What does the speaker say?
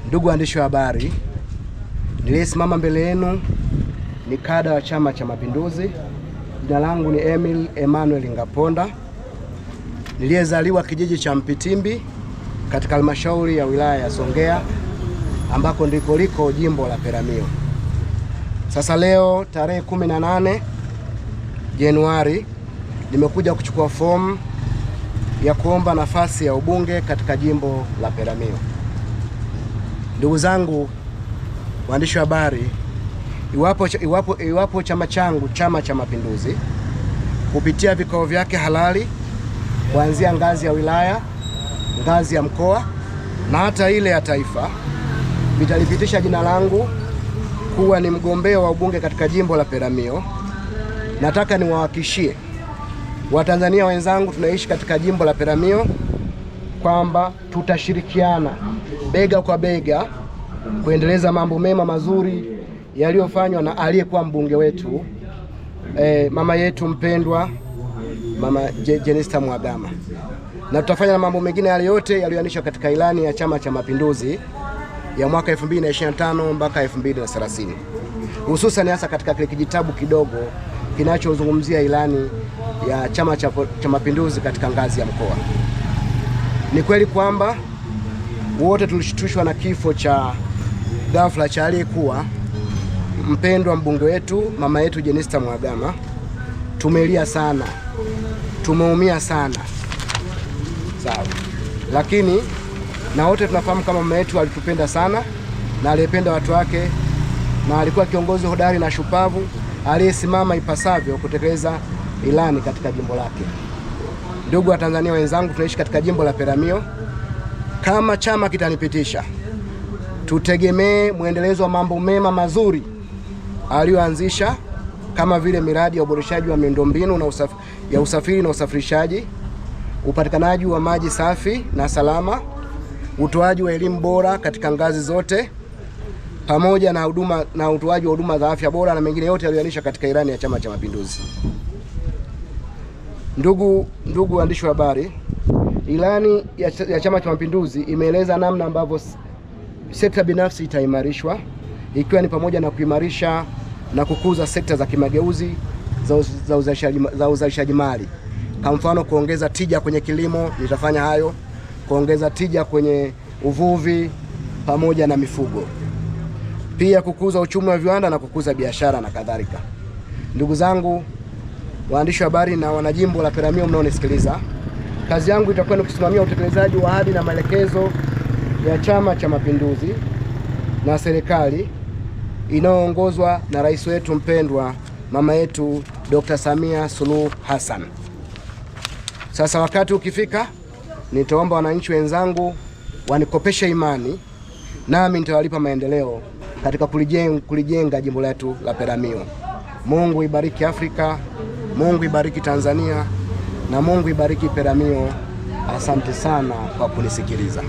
Ndugu waandishi wa habari, niliyesimama mbele yenu ni kada wa Chama cha Mapinduzi. Jina langu ni Emil Emmanuel Ngaponda, niliyezaliwa kijiji cha Mpitimbi katika halmashauri ya wilaya ya Songea, ambako ndiko liko jimbo la Peramiho. Sasa leo tarehe 18 Januari nimekuja kuchukua fomu ya kuomba nafasi ya ubunge katika jimbo la Peramiho. Ndugu zangu waandishi wa habari, iwapo chama changu, Chama cha Mapinduzi, kupitia vikao vyake halali kuanzia ngazi ya wilaya, ngazi ya mkoa na hata ile ya taifa, vitalipitisha jina langu kuwa ni mgombea wa ubunge katika jimbo la Peramiho, nataka niwahakikishie Watanzania wenzangu tunaishi katika jimbo la Peramiho kwamba tutashirikiana bega kwa bega kuendeleza mambo mema mazuri yaliyofanywa na aliyekuwa mbunge wetu, mama yetu mpendwa, Mama Jenista Mhagama, na tutafanya na mambo mengine yale yote yaliyoanishwa katika ilani ya Chama cha Mapinduzi ya mwaka 2025 mpaka 2030, hususan hasa katika kile kijitabu kidogo kinachozungumzia ilani ya Chama cha Mapinduzi katika ngazi ya mkoa. Ni kweli kwamba wote tulishtushwa na kifo cha ghafla cha aliyekuwa mpendwa mbunge wetu, mama yetu Jenista Mhagama. Tumelia sana, tumeumia sana, sawa, lakini na wote tunafahamu kama mama yetu alitupenda sana na aliyependa watu wake, na alikuwa kiongozi hodari na shupavu aliyesimama ipasavyo kutekeleza ilani katika jimbo lake. Ndugu wa Tanzania wenzangu, tunaishi katika jimbo la Peramiho. Kama chama kitanipitisha, tutegemee muendelezo wa mambo mema mazuri aliyoanzisha, kama vile miradi ya uboreshaji wa miundombinu ya usafiri na usafirishaji, upatikanaji wa maji safi na salama, utoaji wa elimu bora katika ngazi zote, pamoja na utoaji wa huduma za afya bora na mengine yote yaliyoainishwa katika ilani ya Chama cha Mapinduzi. Ndugu waandishi wa habari, ilani ya Chama cha Mapinduzi imeeleza namna ambavyo sekta binafsi itaimarishwa, ikiwa ni pamoja na kuimarisha na kukuza sekta za kimageuzi za uzalishaji mali. Kwa mfano, kuongeza tija kwenye kilimo, nitafanya hayo, kuongeza tija kwenye uvuvi pamoja na mifugo, pia kukuza uchumi wa viwanda na kukuza biashara na kadhalika. Ndugu zangu waandishi wa habari na wanajimbo la Peramiho mnaonisikiliza, kazi yangu itakuwa ni kusimamia utekelezaji wa ahadi na maelekezo ya Chama cha Mapinduzi na serikali inayoongozwa na rais wetu mpendwa, mama yetu Dr. Samia Suluhu Hassan. Sasa wakati ukifika, nitaomba wananchi wenzangu wanikopeshe imani, nami nitawalipa maendeleo katika kulijenga jimbo letu la Peramiho. Mungu ibariki Afrika, Mungu ibariki Tanzania, na Mungu ibariki Peramiho. Asante sana kwa kunisikiliza.